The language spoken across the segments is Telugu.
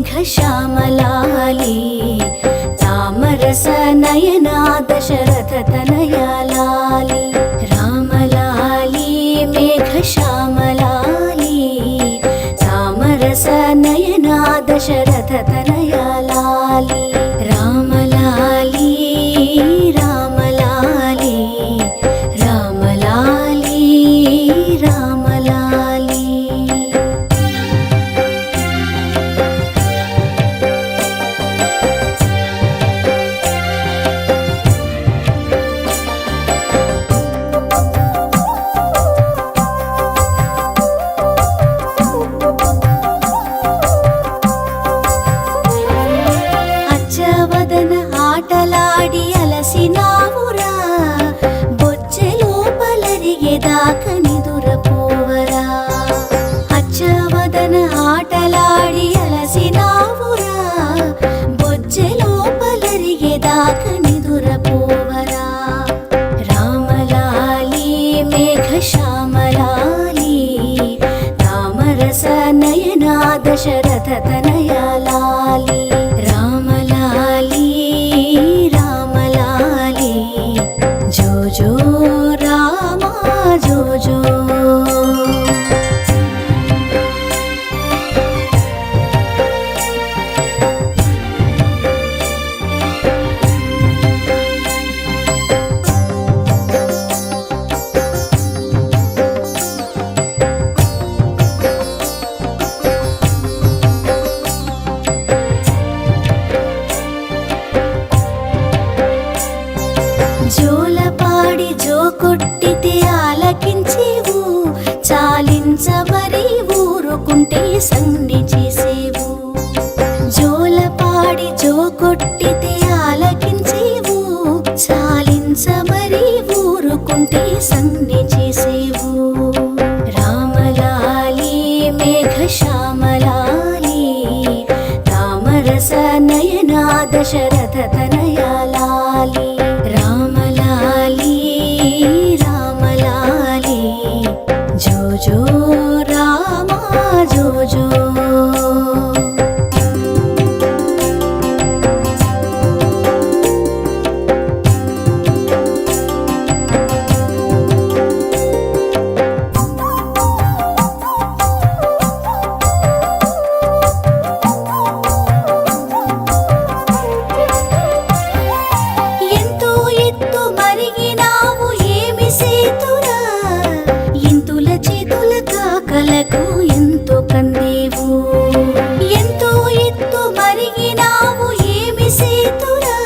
मेघश्यामलाली तामरस नयना दशरथ तनया लाली रामलाली मेघश्यामलाली तामरस नयना दशरथ तनया लाली रामलाली रामलाली रामलाली रामलाली అచ్చవదన ఆటలాడి అలసినావురా బొచ్చెలోపలరిగేదాక నిదురపోవరా అచ్చవదన ఆటలాడి అలసినావురా బొచ్చెలోపలరిగేదాక నిదురపోవరా రామలాలి మేఘశ్యామలాలి తామరస నయనా దశరథ తనయా లాలి రామలాలి రామలాలి జో జో రామ జో జో జోలపాడి జో కొట్టితే ఆలకించేవు చాలించమరి ఊరుకుంటే సంధి చేసేవు జోలపాడి జో కొట్టితే ఆలకించేవు చాలించమరి ఊరుకుంటే సంధి చేసేవు రామలాలి మేఘశ్యామలాలి తామరస నయనా దశరథ తనయా లాలి రామలాలి రామలాలి జో జో రామ జో జో ఎంతో ఎత్తు మరిగినావు ఏమి సేతురా ఇంతుల చేతుల కాకలకు ఎంతో కందేవు ఎంతో ఎత్తు మరిగినావు ఏమి సేతురా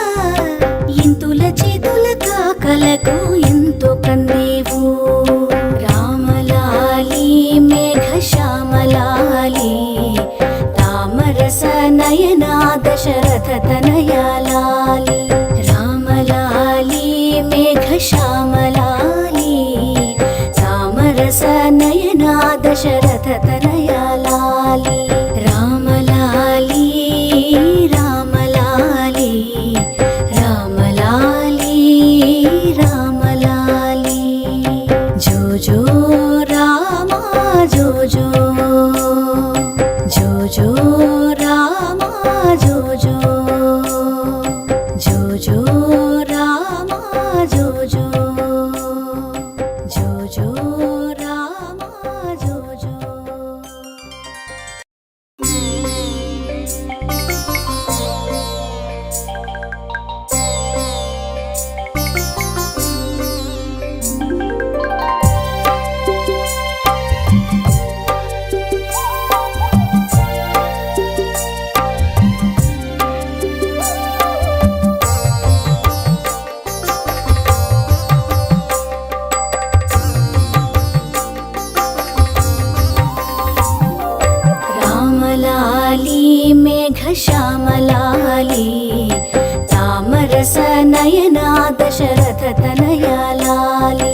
ఇంతుల చేతుల కాకలకు ఎంతో కందేవు రామలాలి మేఘశ్యామలాలి తామరస నయనా దశరథ తనయా లాలి రామలాలి మేఘశ్యామలాలి తామరస నయనా దశరథ తనయా లాలి రామలాలి రామలాలి రామలాలి రామలాలి జో జో రామ జో జో జో జో రామ జో జో జో జో రామ జో జో జో జో రామ జో జో రామలాలి మేఘశ్యామలాలి తామరస నయనా దశరథ తనయా లాలి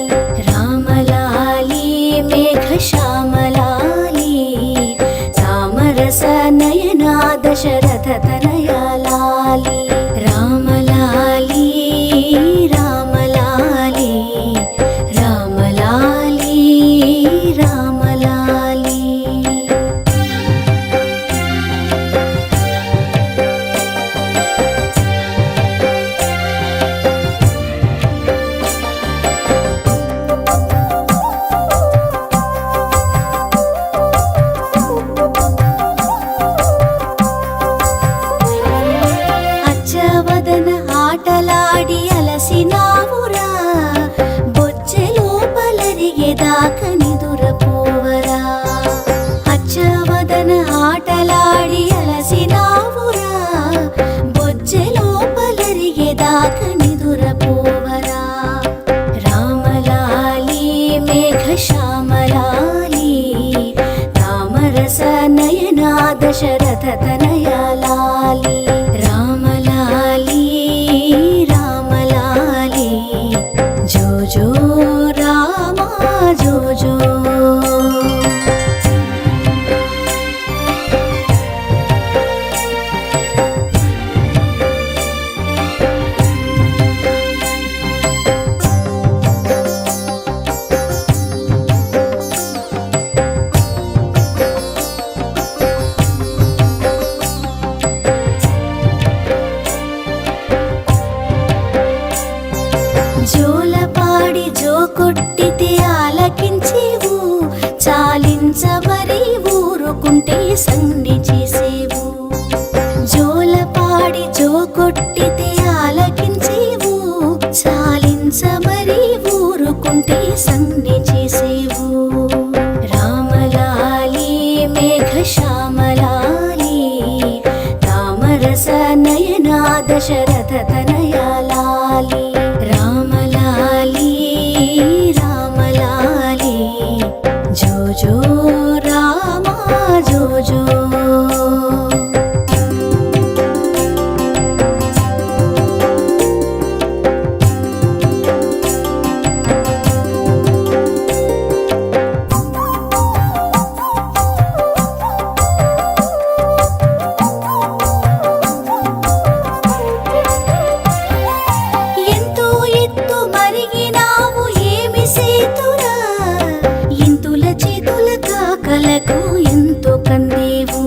రామలాలి మేఘశ్యామలాలి తామరస నయనా దశరథ తనయా లాలి రామలాలి రామలాలి రామలాలి రామలాలి ఆటలాడి అలసినావురా, బొజ్జె లోపలరిగేదాక నిదురపోవరా. రామలాలి మేఘశ్యామలాలి, తామరస నయనా దశరథ తనయా లాలి. రామలాలి రామలాలి, జో జో రామా జో జో. జోలపాడి జో కొట్టితే ఆలకించేవు, చాలించమరి ఊరుకుంటే సంధి చేసేవు. జోలపాడి జో కొట్టితే ఆలకించేవు, చాలించమరి ఊరుకుంటే సంధి చేసేవు. రామలాలి మేఘశ్యామలాలి, తామరస నయనా దశరథ తనయా లాలి. రామలాలి రామలాలి, జో జో రామా జో జో. ఎంతో ఎత్తు మరిగినావు ఏమి సేతురా, ఇంతుల చేతుల కాకలకు ఎంతో కందేవు.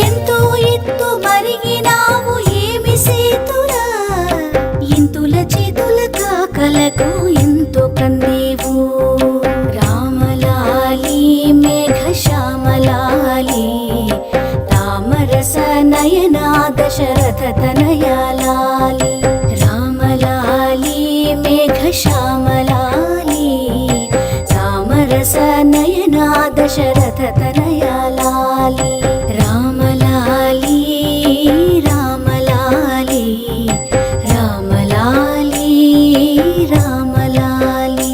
ఎంతో ఎత్తు మరిగినావు ఏమి సేతురా, ఇంతుల చేతుల కాకలకు ఎంతో కందేవు. రామలాలి మేఘశ్యామలాలి, తామరస నయనా దశరథ తనయా లాలి. రామలాలి మేఘశ్యామలాలి, తామరస నయనా దశరథ తనయా లాలి. రామలాలి రామలాలి, రామలాలి రామలాలి,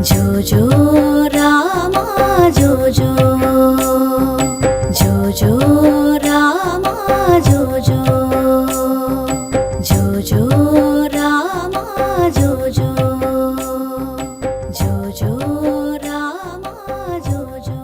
జో జో రామా జో జో. జో జో రామా జో జో, జో జో రామా జో జో, జో జో రామా జో జో.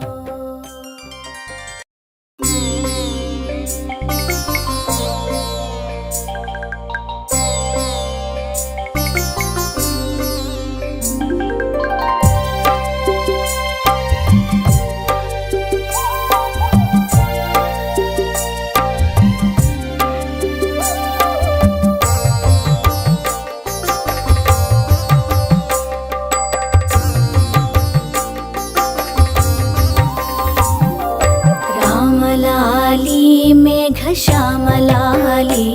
రామలాలి మేఘశ్యామలాలి,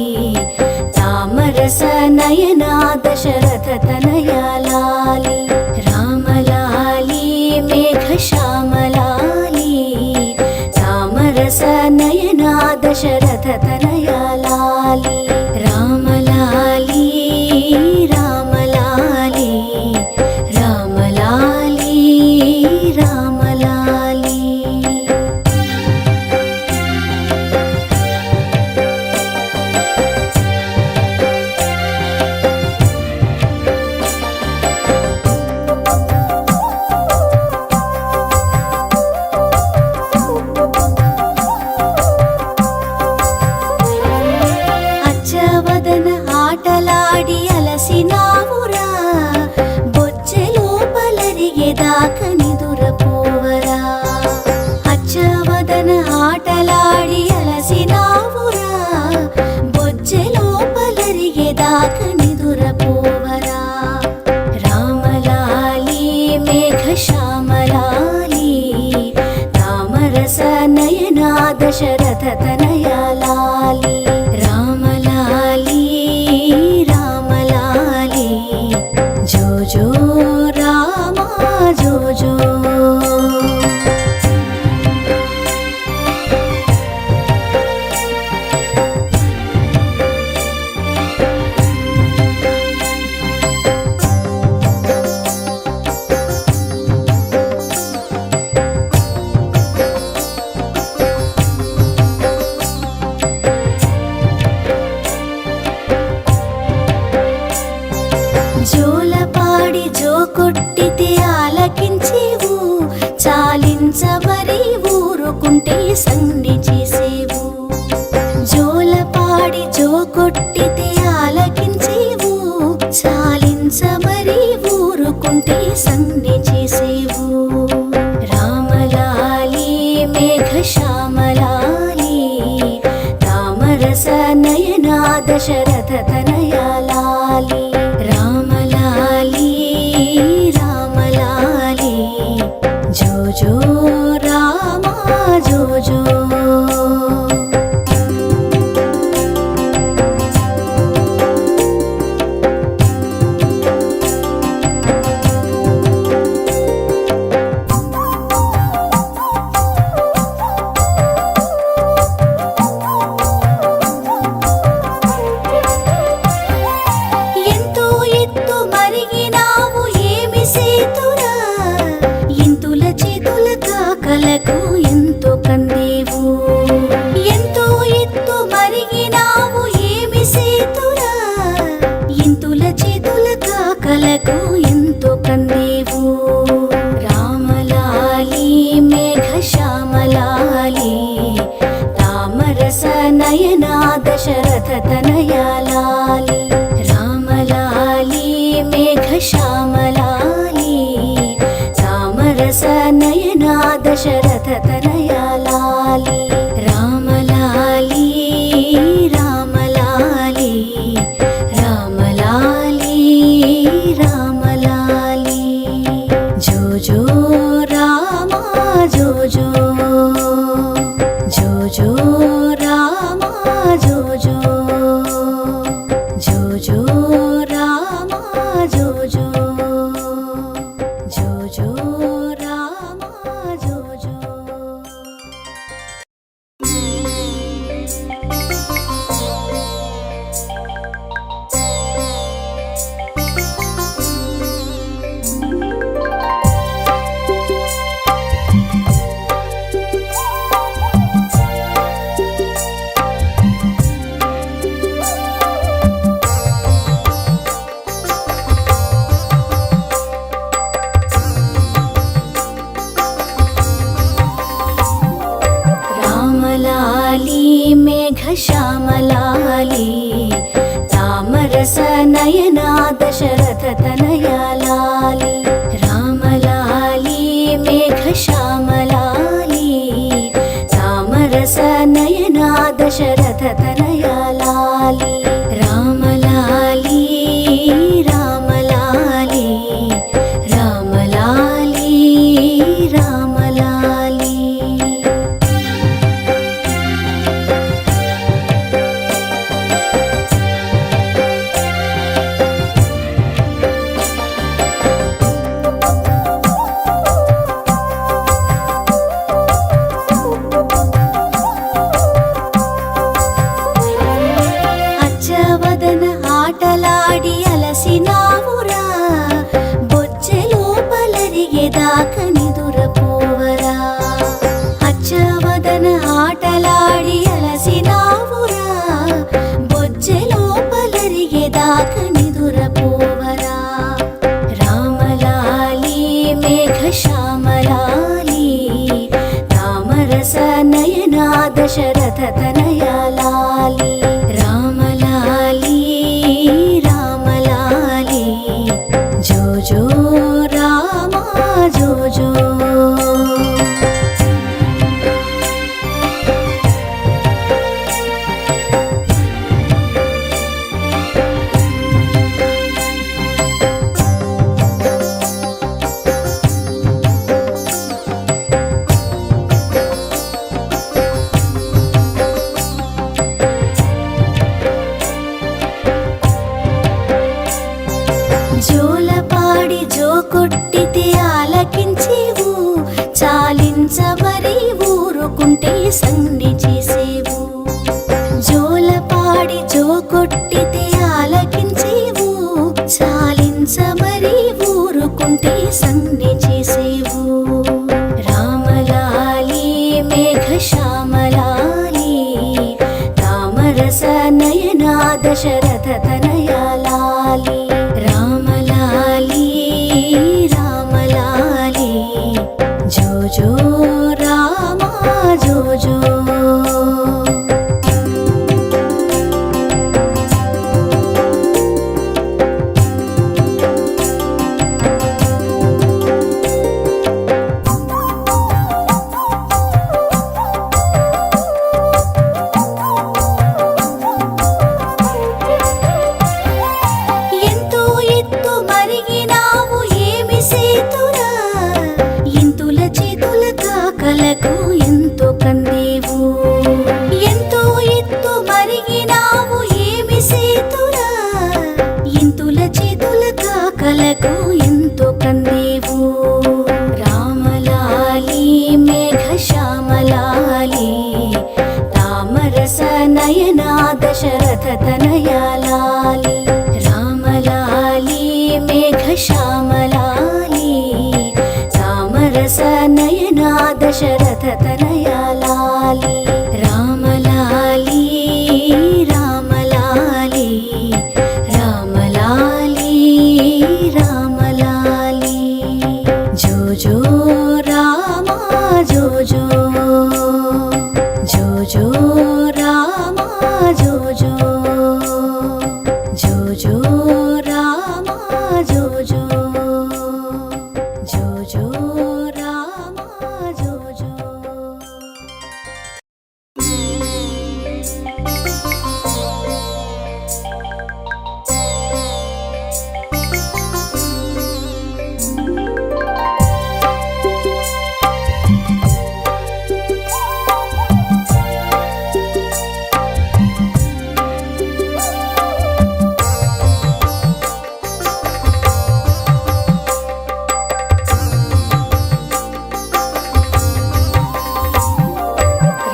తామరస నయనా దశరథ తనయా లాలి. రామలాలి మేఘశ్యామలాలి, తామరస నయనా దశరథ తనయా లాలి. రామలాలి రామలాలి, రామలాలి రామలాలి. అచ్చవదన ఆటలాడి అలసినావురా, బొజ్జె లోపలరిగేదాక నిదురపోవరా. అచ్చవదన ఆటలాడి అలసినావురా, బొజ్జె లోపలరిగేదాక నిదురపోవరా. రామలాలి మేఘశ్యామలాలి, తామరస నయనా దశరథ తనయా లాలి. రామలాలి రామలాలి, జో జో రామా జో జో. మేఘశ్యామలాలి తామరస నయనా దశరథ తనయా లాలి రామలాలి రామలాలి జో జో రామ జో జో ఎంతో కందేవు ఎంతో ఎత్తు మరిగినావు ఏమి సేతురా ఇంతుల చేతుల కాకలకు ఎంతో కందేవు రామలాలి మేఘశ్యామలాలి తామరస నయనా దశరథ తనయా లాలి రామలాలి మేఘశ్యామలాలి తామరస నయనా దశరథ తనయా లాలి రామలాలి రామలాలి రామలాలి రామలాలి జో జో రామ జో జో జో జో రామ జో జో జో జో రామ జో జో జో జో రామ జో జో రామలాలి మేఘశ్యామలాలి తామరస నయనా దశరథ తనయా లాలి రామలాలి మేఘశ్యామలాలి తామరస నయనా దశరథ తనయా లాలి రామలాలి రామలాలి రామలాలి రామలాలి అచ్చవదన ఆటలాడి అలసినావురా బొచ్చెలో పలరిగేదాక నిదురపోవరా అచ్చవదన ఆటలాడి అలసినావురా బొచ్చెలో పలరిగేదాక నిదురపోవరా రామలాలి మేఘశ్యామలాలి తామరస నయనా దశరథ తనయా లాలి రామలాలి రామలాలి జో జో రామ జో జో జోలపాడి జో కొట్టితే ఆలకించేవు చాలించమరి ఊరుకుంటే సంధి చేసేవు జోలపాడి జో కొట్టితే ఆలకించేవు చాలించమరి ఊరుకుంటే సంధి చేసేవు రామలాలి మేఘశ్యామలాలి తామరస నయనా దశరథ తనయా లాలి రామలాలి రామలాలి జో జో రామ జో జో కలకు ఎంతో కందేవు. రామలాలి మేఘ శ్యామలాలి తామరస నయనా దశరథ తనయాలాలి. రామలాలి మేఘ శ్యామలాలి తామరస నయనా దశరథ తనయాలాలి. రామలాలి రామలాలి రామలాలి రామలాలి. జో జో రామా జో జో జో జో రామా జో జో జో జో రామా జో జో జో జో రామా జో జో.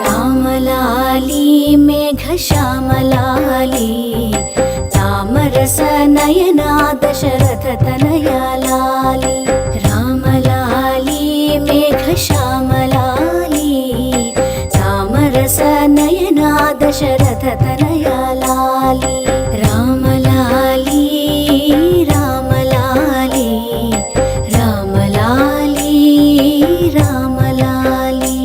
రామలాలి మేఘ శ్యామలాలి తామరస నయనా దశరథ తనయాలాలి. రామలాలి మేఘ శ్యామలాలి తామరస నయనా దశరథ తనయాలాలి. రామలాలి రామలాలి రామలాలి రామలాలి.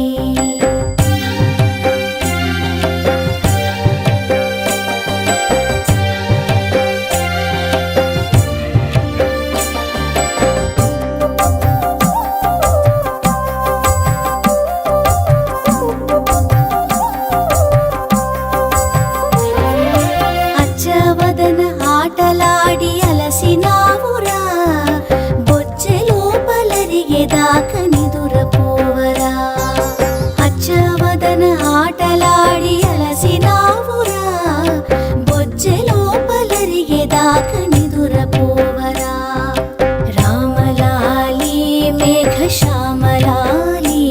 అచ్చవదన ఆటలాడి అలసినావురా, బొచ్చెలో పలరిగేదాక నిదురపోవరా. అచ్చవదన ఆటలాడి అలసినావురా, బొచ్చెలో పలరిగేదాక నిదురపోవరా. రామలాలి మేఘ శ్యామలాలి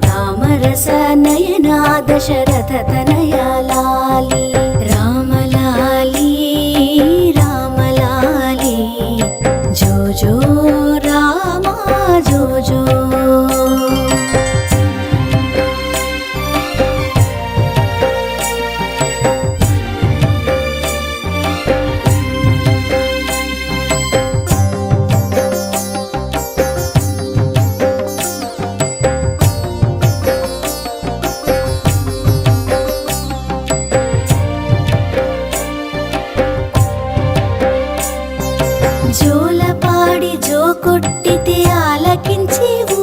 తామరస నయనా దశరథ తనయాలాలి. రామలాలి రామలాలి జో జో రామా జో జో. జోలపాడి జో కొట్టితే ఆలకించేవు,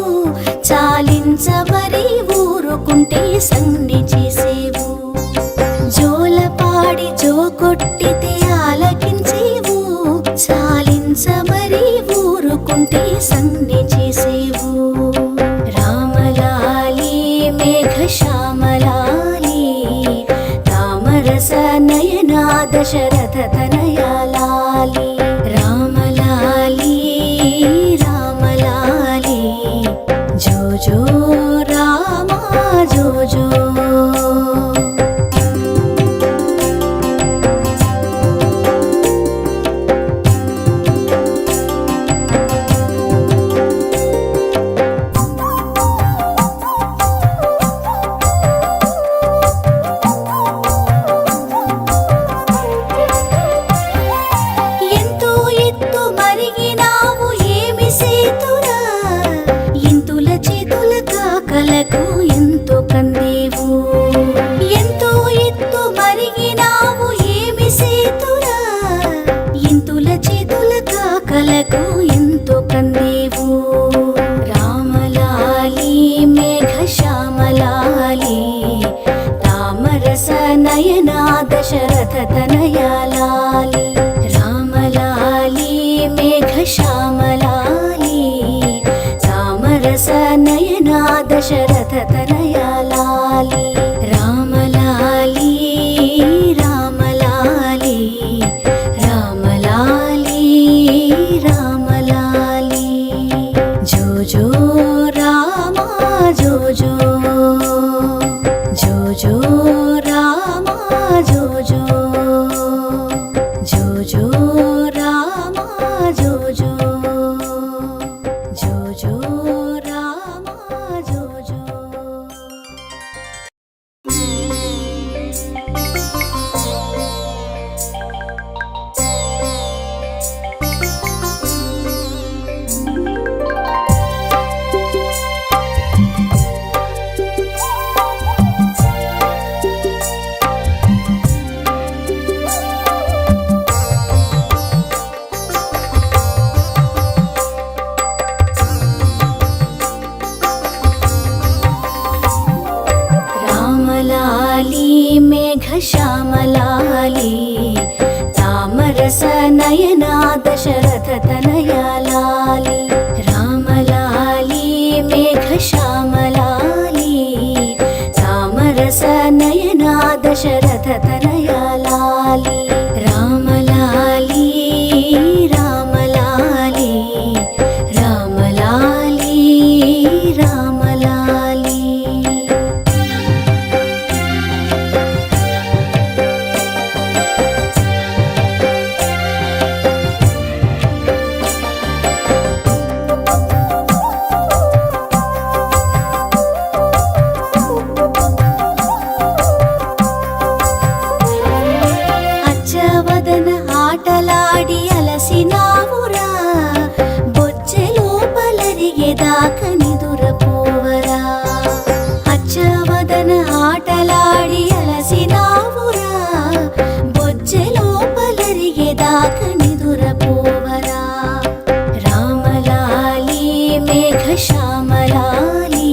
చాలించమరి ఊరుకుంటే సంధి చేసేవు. జోలపాడి జో కొట్టితే ఆలకించేవు, చాలించమరి ఊరుకుంటే సంధి చేసేవు. రామలాలి మేఘ శ్యామలాలి తామరస నయనా దశరథ తనయాలాలి. రామలాలి రామలాలి జో జో రామా జో జో. ఎంతో ఎత్తు మరిగినావు ఏమి సేతురా, ఇంతుల చేతుల కాకలకు ఎంతో కందేవు. ఎంతో ఎత్తు మరిగినావు ఏమి సేతురా, ఇంతుల చేతుల కాకలకు ఎంతో కందేవు. రామలాలి మేఘ శ్యామలాలి తామరస నయనా దశరథ తనయాలాలి. రామలాలి మేఘ శ్యామలాలి తామరస నయనా దశరథ తనయాలాలి. రామలాలి రామలాలి రామలాలి రామ. रामलाली मेघश्यामलाली तामरसनयना दशरथतनया लाली रामलाली मेघश्यामलाली तामरसनयना दशरथतनया लाली रामलाली रामलाली रामलाली रामलाली అచ్చవదన ఆటలాడి అలసినావురా బొచ్చెలోపలరిగేదాక నిదురపోవరా అచ్చవదన ఆటలాడి అలసినావురా బొచ్చెలోపలరిగేదాక నిదురపోవరా రామలాలి మేఘశ్యామలాలి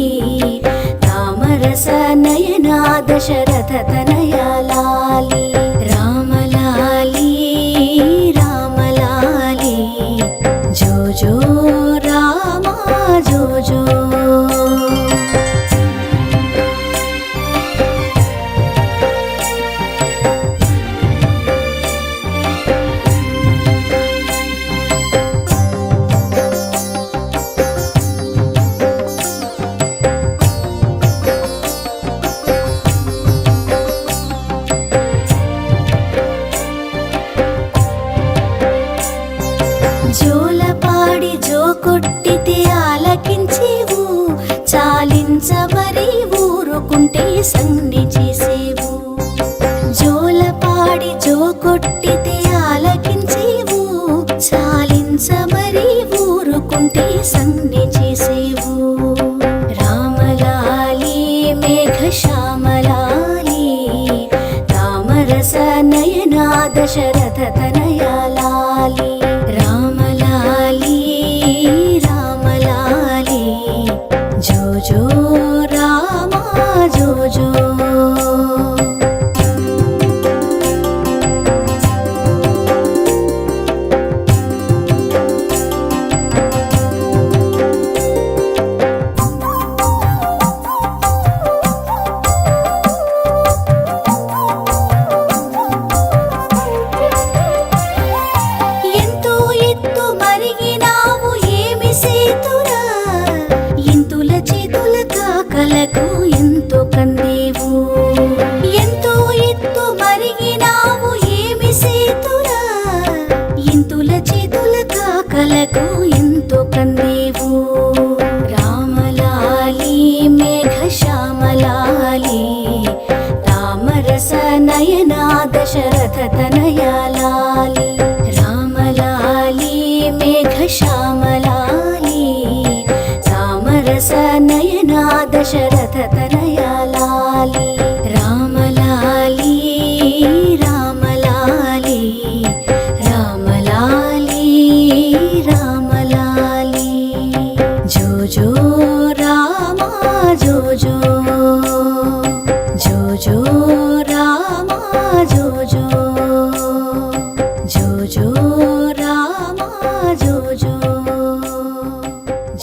తామరసనయనా దశరథతనయా లాలి రామలాలి రామలాలి జో జో రామ జో జో జోలపాడి జో కొట్టితే ఆలకించేవు చాలించబరి ఊరుకుంటే సంధి చేసేవు జోలపాడి జో కొట్టితే ఆలకించేవు చాలించబరి ఊరుకుంటే సంధి చేసేవు రామలాలి మేఘశ్యామలాలి తామరసనయనా దశరథతనయా లాలి రామలాలి రామలాలి జో జో రామ జో జో ఎంతో ఎత్తు మరిగినావు ఏమి సేతురా ఇంతుల చేతుల కాకలకు ఎంతో కందేవు ఎంతో ఎత్తు మరిగినావు ఏమి సేతురా ఇంతుల చేతుల కాకలకు ఎంతో కందేవు రామలాలి మేఘశ్యామలాలి తామరసనయనా దశరథతనయా లాలి రామలాలి మేఘశ్యామలాలి తామరసనయనా దశరథతనయా లాలి రామలాలి రామలాలి రామలాలి రామలాలి జో జో రామ జో జో జో జో రామ జో జో జో జో రామ జో జో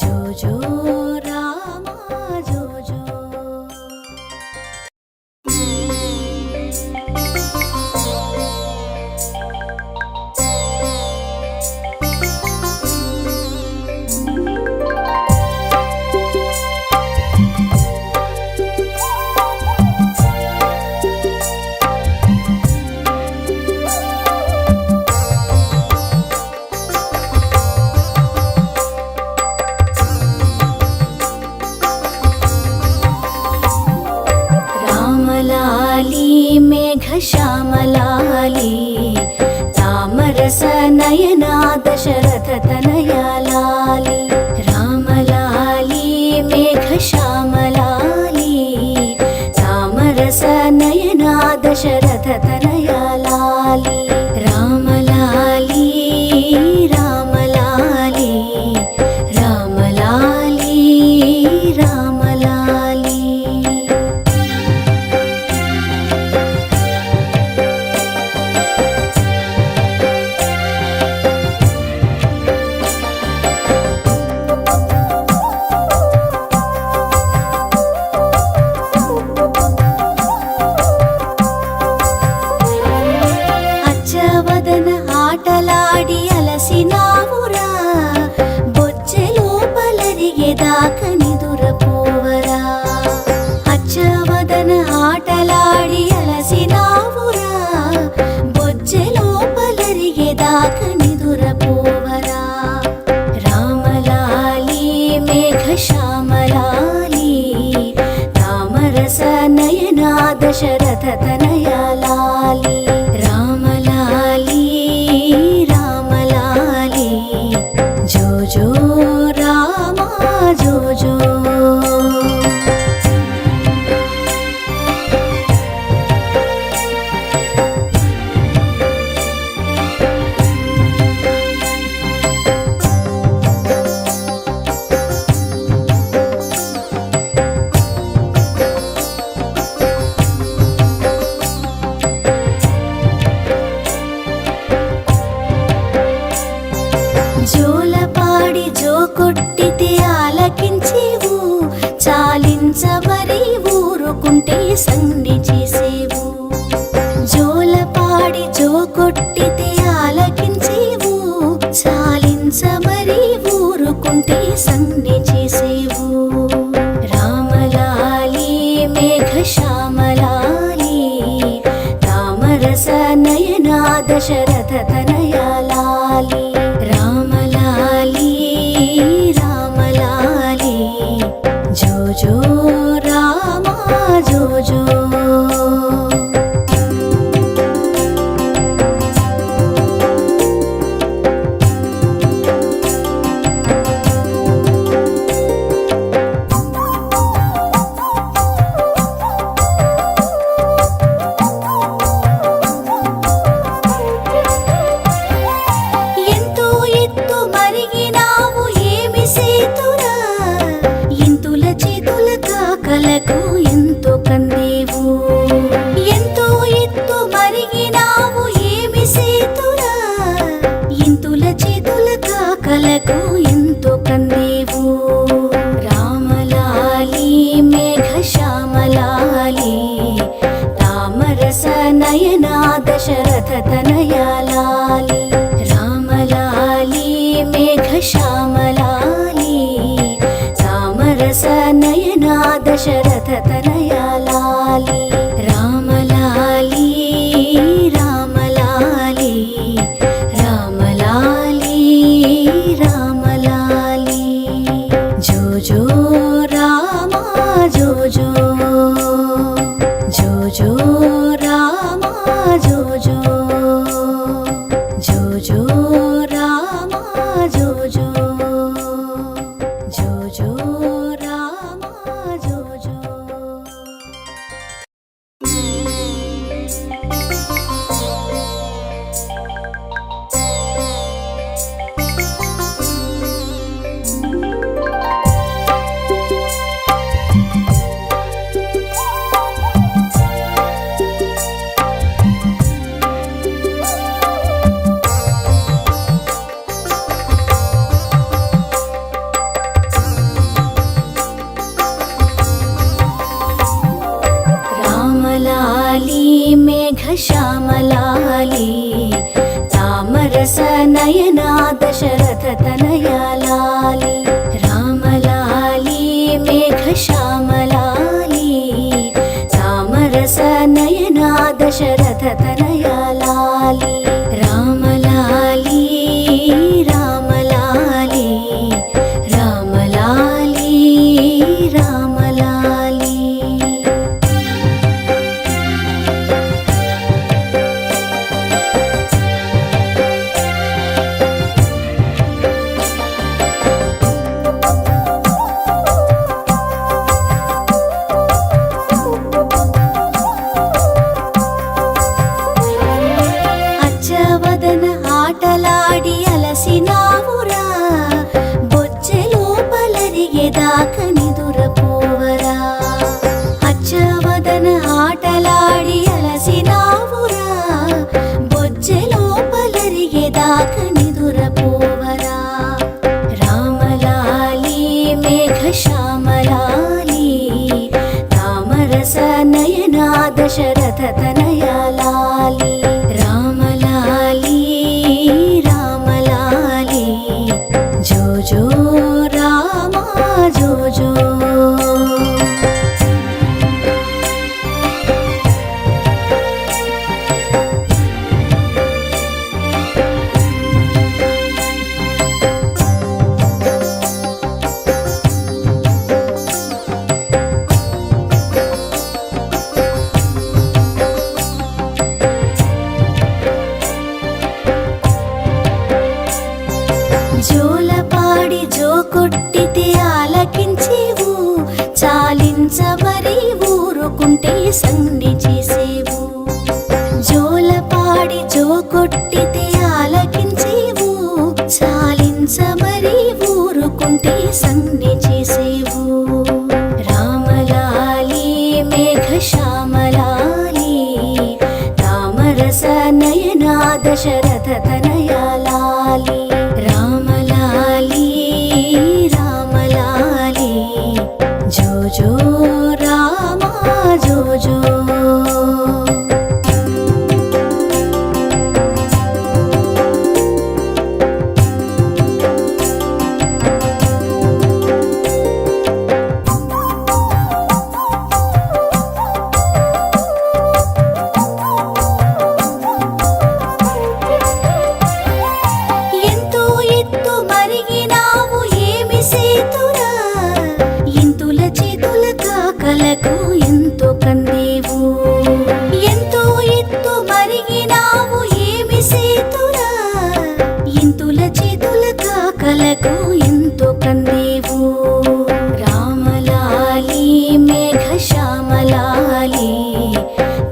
జో జో రామ జో జో రామలాలి మేఘశ్యామలాలి తామరసనయనా దశరథతనయా లాలి రామలాలి మేఘశ్యామలాలి తామరసనయనా దశరథతనయా లాలి రామలాలి రామలాలి రామలాలి రామలాలి వదన ఆటలాడి అలసినావురా బొజ్జెలోపలరిగేదాక నిదురపోవరా రామలాలి మేఘశ్యామలాలి తామరస నయనా దశరథ తనయా లాలి రామలాలి రామలాలి జో జో రామా జో జో జోలపాడి జో కొట్టితే ఆలకించేవు చాలించమరి ఊరుకుంటే సంధి చేసేవు జోలపాడి జో కొట్టితే ఆలకించేవు చాలించమరి ఊరుకుంటే సంధి చేసేవు రామలాలి మేఘశ్యామలాలి తామరస నయనా దశరథ తనయా లాలి రామలాలి రామలాలి జో జో రామా జో జో ఎంతో ఎత్తు మరిగినావు ఏమి సేతురా ఇంతుల చేతుల కాకలకు ఎంతో కందేవు ఎంతో ఎత్తు మరిగినావు ఏమి సేతురా ఇంతుల చేతుల కాకలకు ఎంతో కందేవు రామలాలి మేఘశ్యామలాలి తామరస నయనా దశరథ తనయా లాలి రామలాలి మేఘశ్యామలాలి తామరస నయనా దశరథ తనయా లాలి రామలాలి రామలాలి రామలాలి రామలాలి జో జో రామా జో జో జో జో రామా జో జో జో జో రామా జో జో జో జో రామా జో జో రామలాలి మేఘశ్యామలాలి తామరస నయనా దశరథ తనయా లాలి రామలాలి మేఘశ్యామలాలి తామరస నయనా దశరథ తనయా లాలి రామలాలి రామలాలి రామలాలి రామలాలి అచ్చవదన ఆటలాడి అలసినావురా బొజ్జెలోపలరిగేదాక నిదురపోవరా అచ్చవదన ఆటలాడి అలసినావురా బొజ్జెలోపలరిగేదాక నిదురపోవరా రామలాలి మేఘశ్యామలాలి తామరస నయనా దశరథ తనయా లాలి రామలాలి రామలాలి జో జో రామా జో జో సంజ్ఞ చేసేవు జోలపాడి జో కొట్టితే ఆలకించేవు చాలించ మరి ఊరుకుంటే సంజ్ఞ చేసేవు రామలాలి మేఘ శ్యామలాలి తామరస నయనా దశరథ తనయా లాలి రామలాలి రామలాలి జో జో రామ జో జో ఎంతో కందేవు ఎంతో ఎత్తు మరిగినావు ఏమి సేతురా ఇంతుల చేతుల కాకలకు ఎంతో కందేవు రామలాలి మేఘ శ్యామలాలి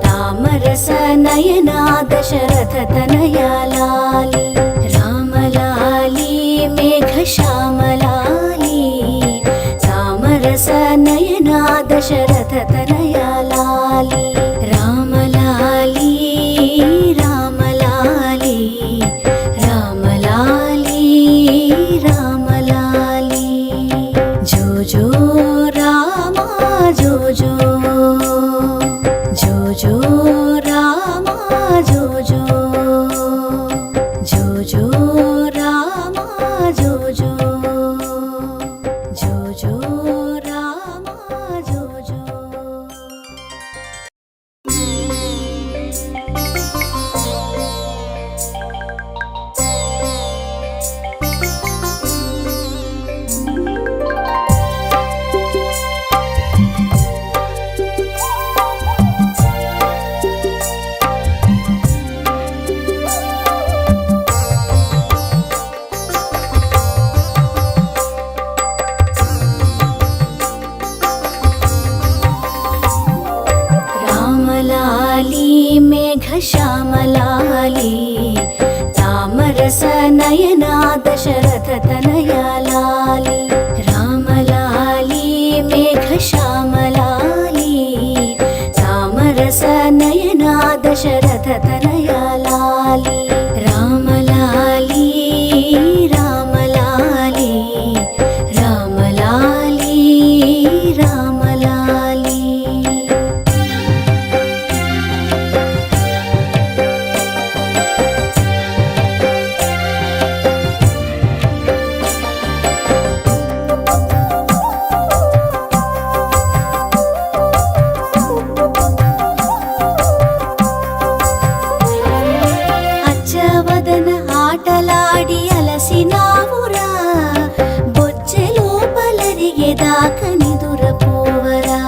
తామరస నయనా దశరథ తనయా లాలి రామలాలి మేఘ శ్యామలాలి తామరస నయనా దశరథ తనయా లాలి రామలాలి రామలాలి రామలాలి రామలాలి జో జో రామ జో జో జో జో రామ జో జో జో జో రామ జో జో జో జో రామ జో జో రామలాలి మేఘ శ్యామలాలి తామరస నయనా దశరథ తనయా లాలి రామలాలి మేఘ శ్యామలాలి తామరస నయనా దశరథ తనయా లాలి రామలాలి రామలాలి రామలాలి రామలాలి అచ్చవదన ఆటలాడి అలసినావురా బొచ్చె లోపలరిగేదాక నిదురపోవరా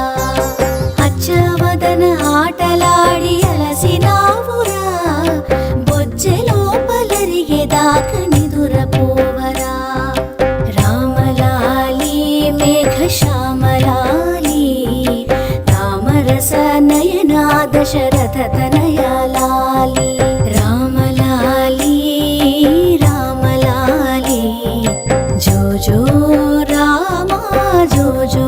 అచ్చవదన ఆటలాడి అలసినావురా బొచ్చె లోపలరిగేదాక నిదురపోవరా రామలాలి మేఘ శ్యామలాలి తామరస నయనా దశరథ తనయా లాలి రామలాలి రామలాలి జో జో రామ జో జో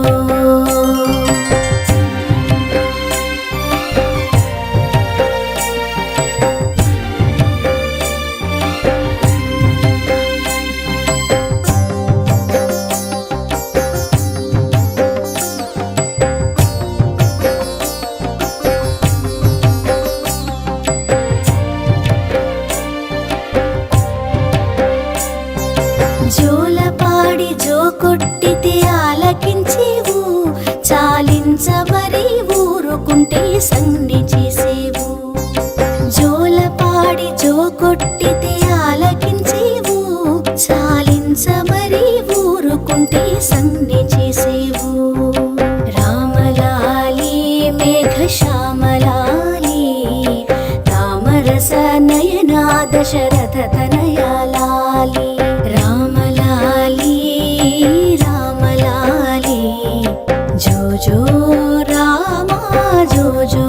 జోలపాడి జో కొట్టితే ఆలకించేవు చాలించ మరి ఊరుకుంటే సంజ్ఞ చేసేవు జోలపాడి జో కొట్టితే ఆలకించేవు చాలించ మరి ఊరుకుంటే సంజ్ఞ చేసేవు రామలాలి మేఘ శ్యామలాలి తామరస నయనా దశరథ తనయా లాలి రామలాలి రామలాలి జో జో రామ జో జో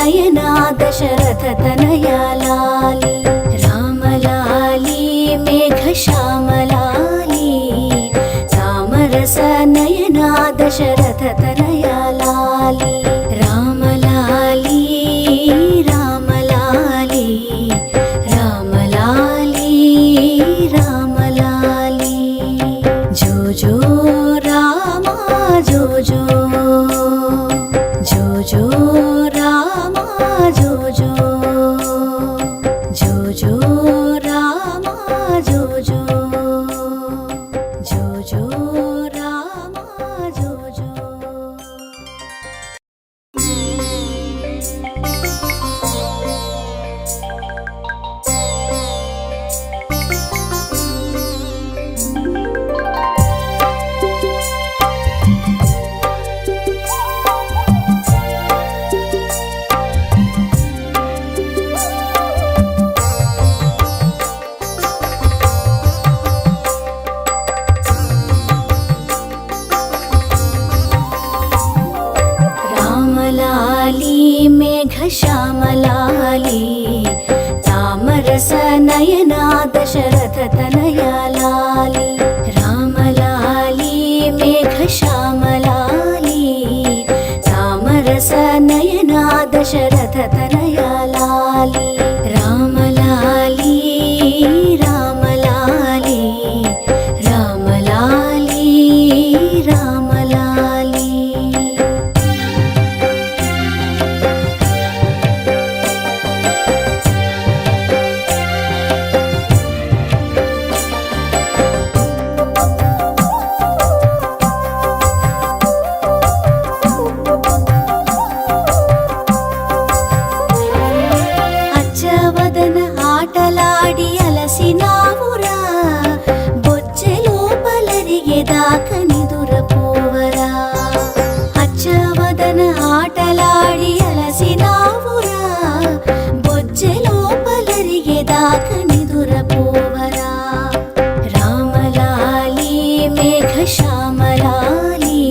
नयना दशरथ तनया लाली राम लाली मेघ श्याम लाली तामरस नयना दशरथ तनया लाली राम लाली राम लाली राम लाली राम लाली जो जो रामा जो जो रामा जो जो रामा जो जो रामा जो जो मेघ श्याम लाली तामरस नयना दशरथ तनया लाली राम लाली मेघ श्याम लाली तामरस नयना दशरथ तनया लाली राम लाली राम लाली राम लाली राम लाली ఆటలాడి అలసినావురా బొచ్చెలో పలరిగేదాక నిదురపోవరా అచ్చవదన ఆటలాడి అలసినావురా బొచ్చెలో పలరిగేదాక నిదురపోవరా రామలాలి మేఘ శ్యామలాలి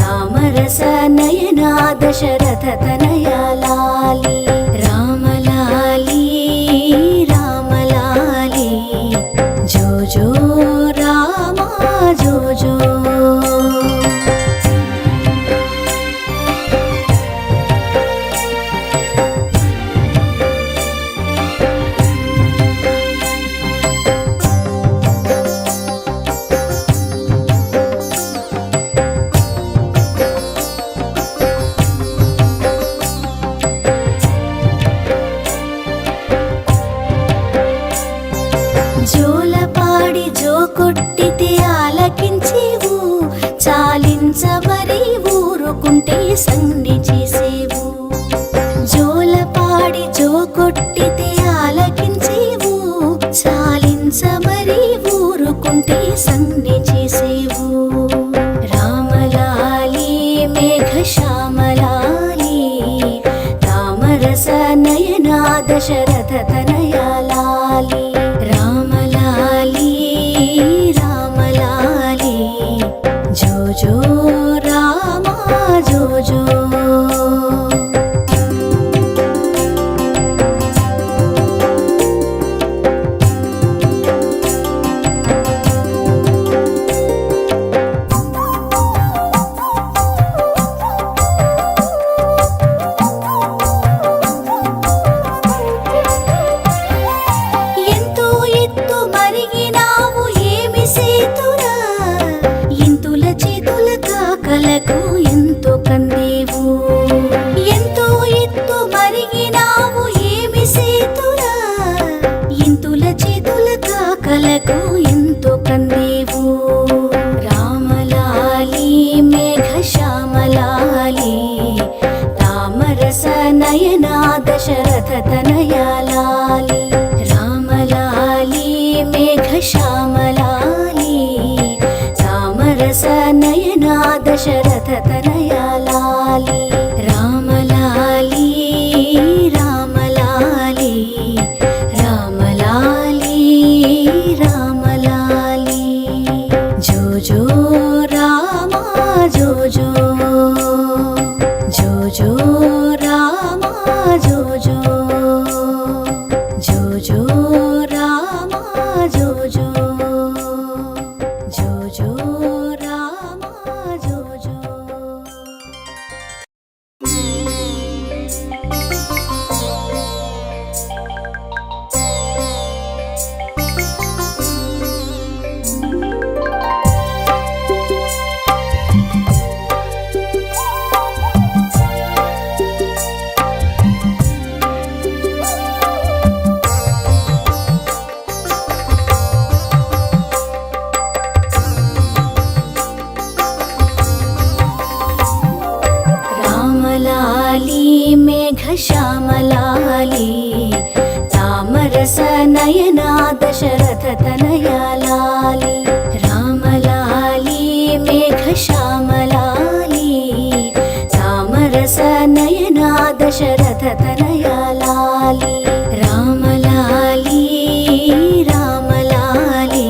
తామరస నయనా దశరథ తనయా లాలి రామలాలి రామలాలి జో జో రామా జో జో జోలపాడి జో కొట్టితే ఆలకించేవు చాలించమరి ఊరుకుంటే సంధి చేసేవు జోలపాడి జో కొట్టితే ఆలకించేవు చాలించమరి ఊరుకుంటే సంధి చేసేవు రామలాలి మేఘ శ్యామలాలి తామరస నయనా దశరథ తనయా లాలి రామలాలి రామలాలి జో జో రామా జో జో కలకు ఎంతో కందేవు ఎంతో ఎత్తు మరిగినావు ఏమి సేతురా ఇంతుల చేతుల కాకలకు ఎంతో కందేవు రామలాలి మేఘ శ్యామలాలి తామరస నయనా దశరథ తనయా లాలి రామలాలి మేఘ శ్యామలాలి तामरस नयना दशरथ तनया लाली रामलाली रामलाली रामलाली रामलाली जो जो रामा जो जो रामा रामलाली मेघश्यामलाली तामरसनयना दशरथतनया लाली रामलाली मेघश्यामलाली तामरसनयना दशरथतनया लाली रामलाली रामलाली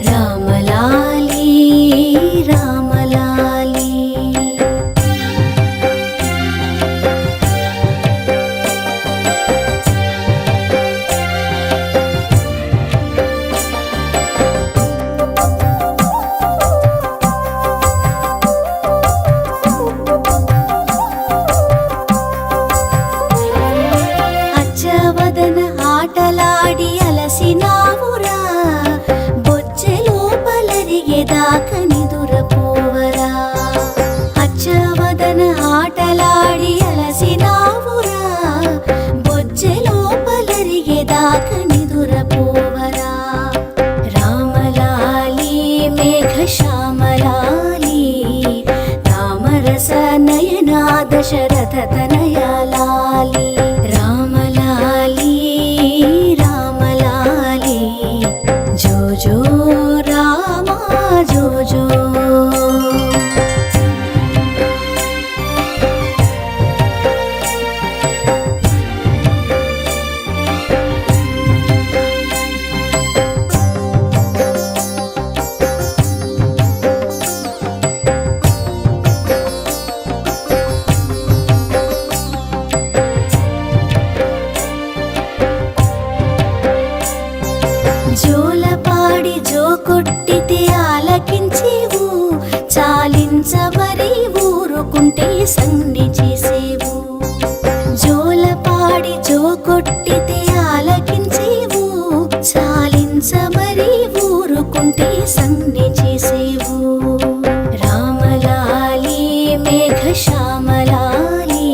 रामलाली रामलाली అచ్చవదన ఆటలాడి అలసినావురా బొచ్చెలోపలరిగేదాక నిదురపోవరా అచ్చవదన ఆటలాడి అలసినావురా బొచ్చెలోపలరిగేదాక నిదురపోవరా రామలాలి మేఘశ్యామలాలి తామరసనయనా దశరథతనయా లాలి రామలాలి రామలాలి జో జో రామ జో జో జోలపాడి జో కొట్టితే ఆలకించేవు చాలించమరి ఊరుకుంటే సంధి చేసేవు జోలపాడి జో కొట్టితే ఆలకించేవు చాలించమరి ఊరుకుంటే సంధి చేసేవు రామలాలి మేఘశ్యామలాలి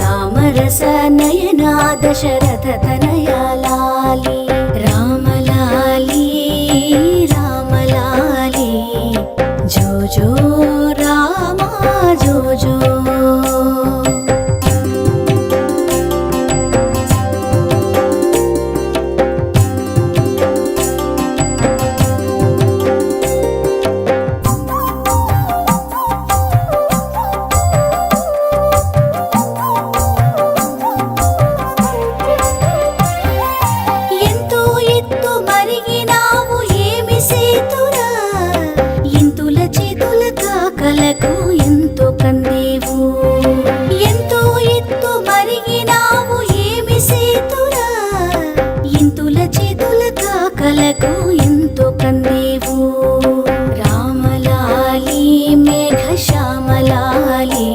తామరసనయనా దశరథతనయా లాలి రామలాలి రామలాలి జో జో రామ జో జో ఎంతో ఎత్తు మరిగినావు ఏమి సేతురా ఇంతుల చేతుల కాకలకు ఎంతో కందేవు ఎంతో ఎత్తు మరిగినావు ఏమి సేతురా ఇంతుల చేతుల కాకలకు ఎంతో కందేవు రామలాలి మేఘశ్యామలాలి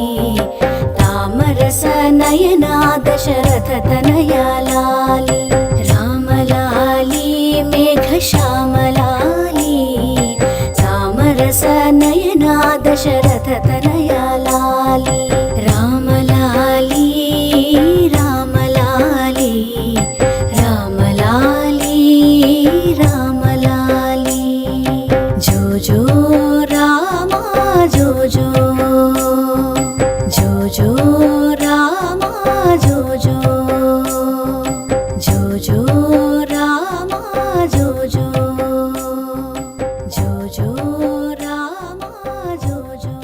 తామరసనయనా దశరథతనయా లాలి రామలాలి మేఘశ్యామలాలి తామరసనయనా దశరథతనయా లాలి రామలాలి రామలాలి రామలాలి రామలాలి జో జో రామ జో జో జో జో రామ జో జో జో జో రామ జో జో జో జో రామ జో జో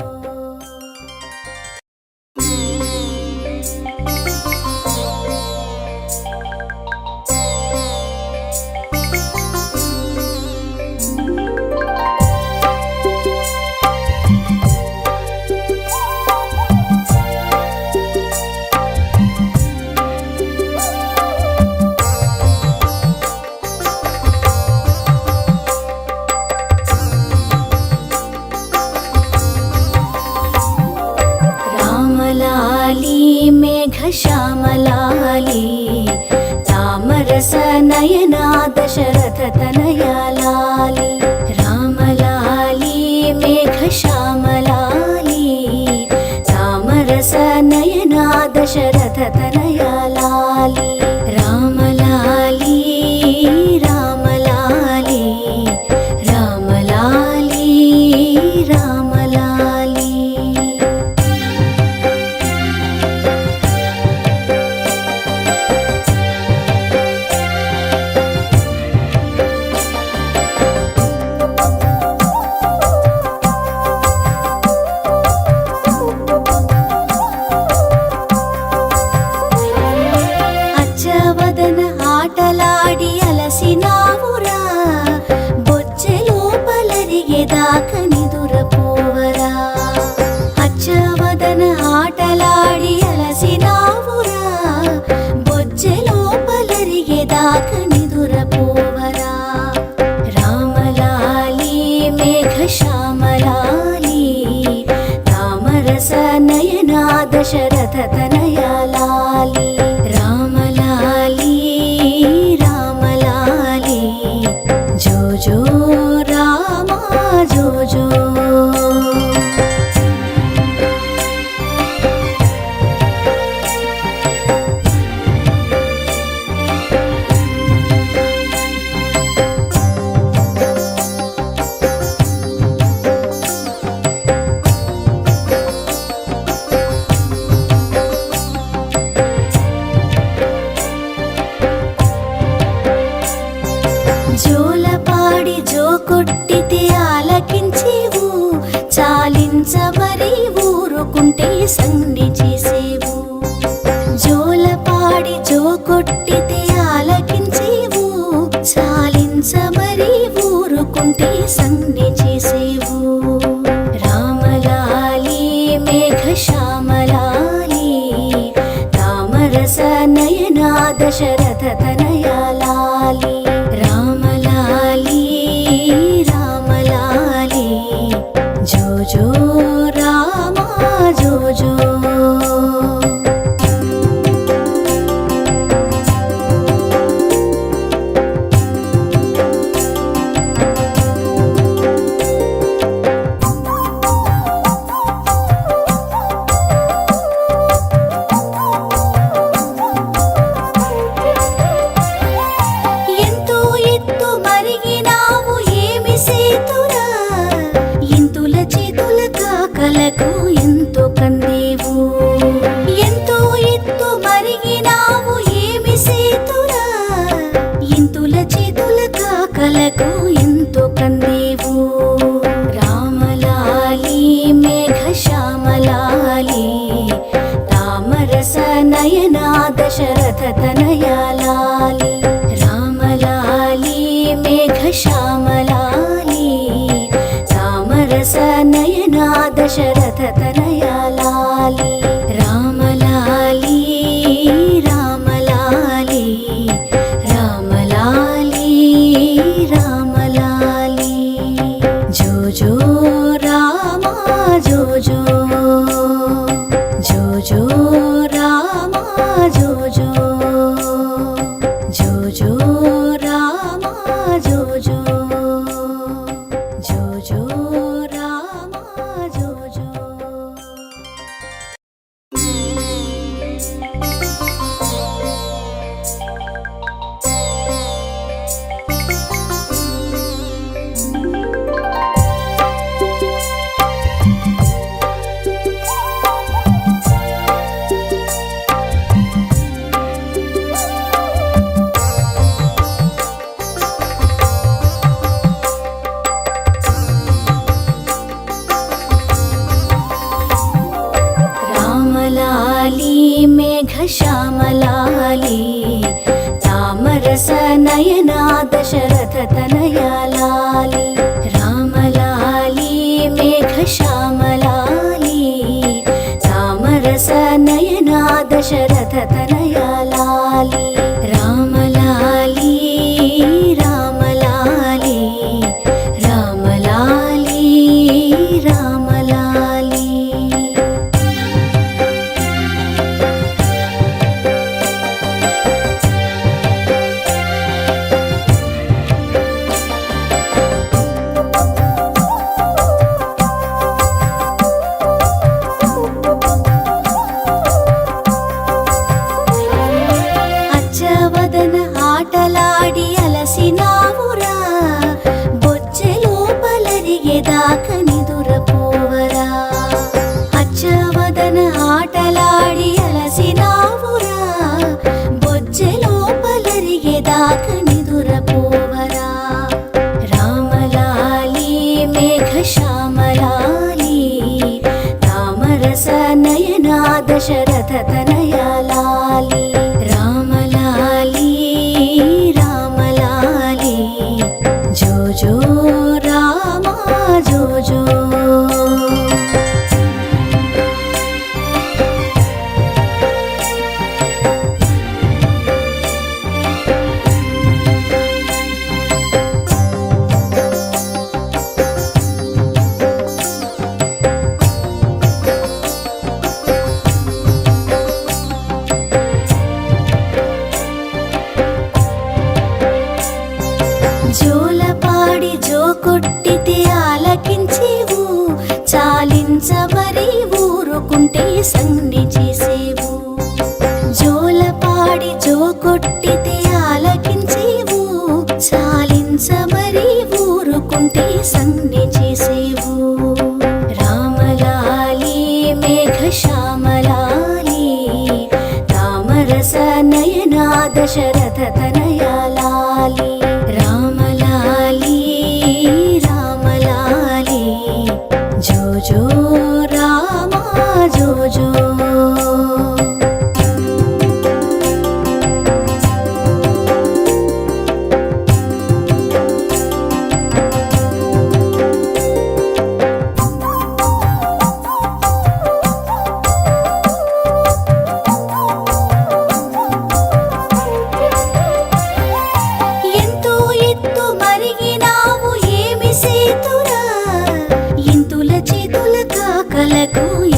రామలాలి మేఘశ్యామలాలి తామరసనయనా దశరథతనయా లాలి రామలాలి మేఘశ్యామలాలి తామరసనయనా దశరథతనయా లాలి రామలాలి రామలాలి రామలాలి రామలాలి దశరథ తనయా లాలి రామ లాలి రామ లాలి జో జో రామ జో జో జోలపాడి జో కొట్టితే ఆలకించేవు చాలించమరి ఊరుకుంటే సంధి చేసేవు జోలపాడి జో కొట్టితే ఆలకించేవు చాలించమరి ఊరుకుంటే సంధి చేసేవు రామలాలి మేఘశ్యామలాలి తామరస నయనా దశరథ తనయా లాలి రామలాలి రామలాలి జో జో రామ జో జో ఎంతో ఎత్తు మరిగినావు ఏమి సేతురా ఇంతుల చేతుల కాకలకు ఎంతో కందేవు ఎంతో ఎత్తు మరిగినావు ఏమి సేతురా ఇంతుల చేతుల కాకలకు ఎంతో కందేవు రామలాలి మేఘశ్యామలాలి తామరస నయనా దశరథ తనయా లాలి రామలాలి మేఘశ్యామలాలి తామరస నయనా దశరథ తనయా లాలి రామలాలి రామలాలి రామలాలి రామలాలి జో జో రామ జో జో జో జో రామ జో జో జో జో రామ జో జో జో జో రామ జో జో రామలాలి మేఘశ్యామలాలి తామరస నయనా దశరథ తనయా లాలి రామలాలి మేఘశ్యామలాలి తామరస నయనా దశరథ తనయా లాలి రామలాలి రామలాలి రామలాలి రామలాలి అచ్చవదన ఆటలాడి అలసినావురా బొచ్చె లోపలరిగేదాక నిదురపోవరా అచ్చవదన ఆటలాడి అలసినావురా బొచ్చె లోపలరిగేదాక నిదురపోవరా రామలాలి మేఘశ్యామలాలి తామరస నయనా దశరథ తనయా లాలి రామలాలి రామలాలి జో జో రామ జో జో సంజ్ఞ చేసేవు జోలపాడి జో కొట్టితే ఆలకించేవు చాలించ మరి ఊరుకుంటే సంజ్ఞ చేసేవు రామలాలి మేఘ శ్యామలాలి తామరస నయనా దశరథ తనయా లాలి రామలాలి రామలాలి జో జో రామ జో జో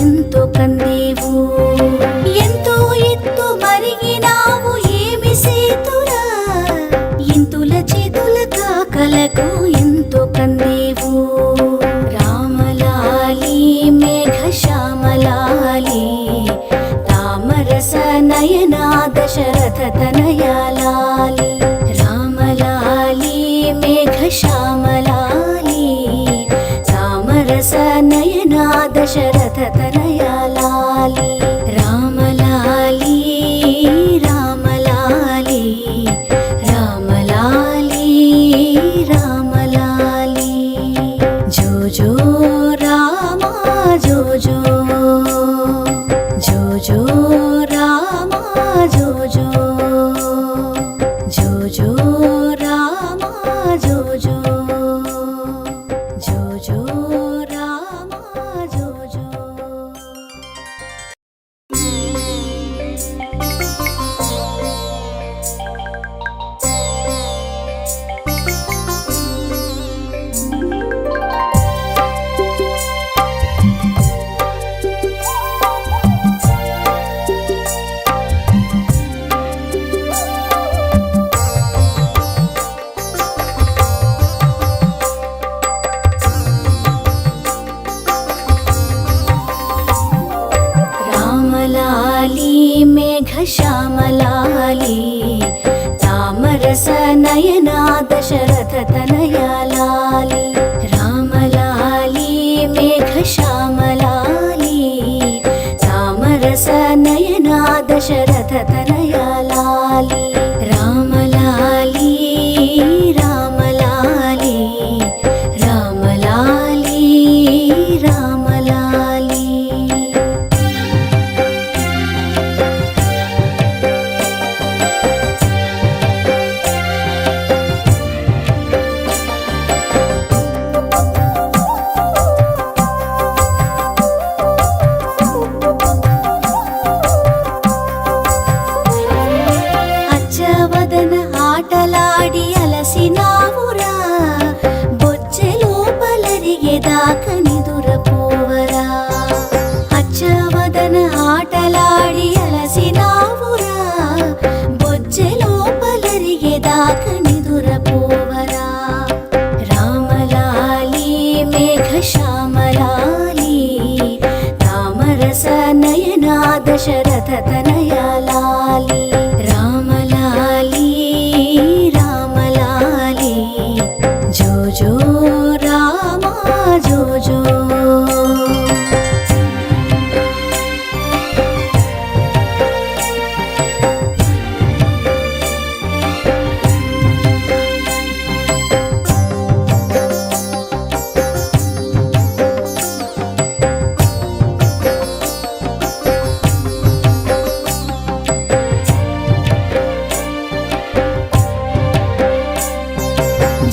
ఎంతో కందేవు ఎంతో ఎత్తు మరిగినావు ఏమి సేతురా ఇంతుల చేతుల కాకలకు ఎంతో కందేవు రామలాలి మేఘ శ్యామలాలి తామరస నయనా దశరథ తనయా లాలి రామలాలి మేఘ శ్యామలాలి తామరస నయనా దశరథ తనయా లాలి రామలాలి రామలాలి రామలాలి రామలాలి జో జో రామ జో జో జో జో రామ జో జో జో జో రామ జో జో జో జో రామ జో జో రామలాలి మేఘ శ్యామలాలి తామరస నయనా దశరథ తనయా లాలి రామలాలి మేఘ శ్యామలాలి తామరస నయనా దశరథ తనయా లాలి రామలాలి రామలాలి రామలాలి రామలాలి అచ్చవదన ఆటలాడి అలసినావురా బొచ్చె లోపలరిగేదాక నిదురపోవరా అచ్చవదన ఆటలాడి అలసినావురా బొచ్చె లోపలరిగేదాక నిదురపోవరా రామలాలి మేఘ శ్యామలాలి తామరస నయనా దశరథ తనయా లాలి రామలాలి రామలాలి జో జో రామ జో జో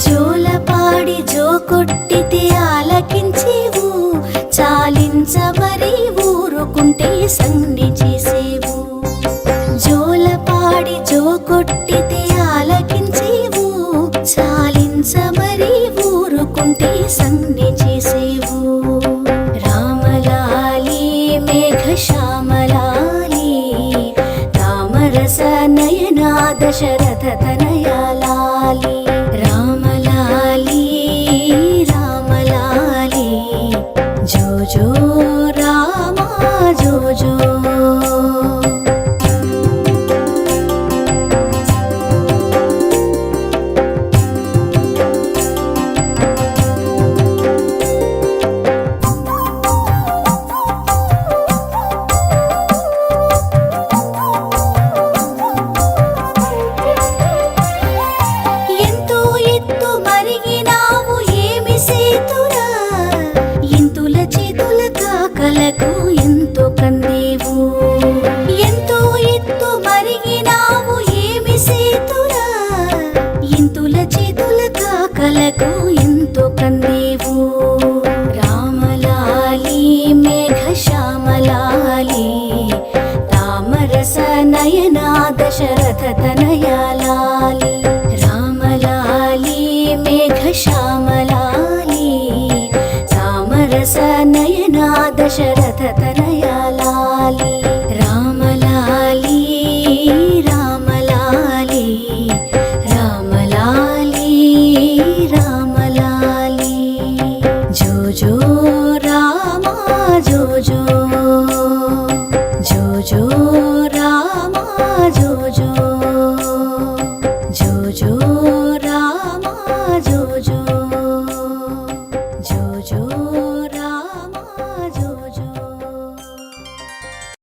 జోలపాడి జో కొట్టితే ఆలకించేవు చాలించ మరి ఊరుకుంటే సంజ్ఞ చేసేవు జోలపాడి జో కొట్టితే ఆలకించేవు చాలించ మరి ఊరుకుంటే సంజ్ఞ చేసేవు రామలాలి మేఘ శ్యామలాలి తామరస నయనా దశరథ తనయా లాలి రామలాలి రామలాలి జో జో రామ జో జో लाली तामरस नयना दशरथ तनया लाली राम लाली मेघ श्याम लाली तामरस नयना दशरथ तनया लाली राम लाली राम लाली राम लाली राम लाली जो जो रामा जो जो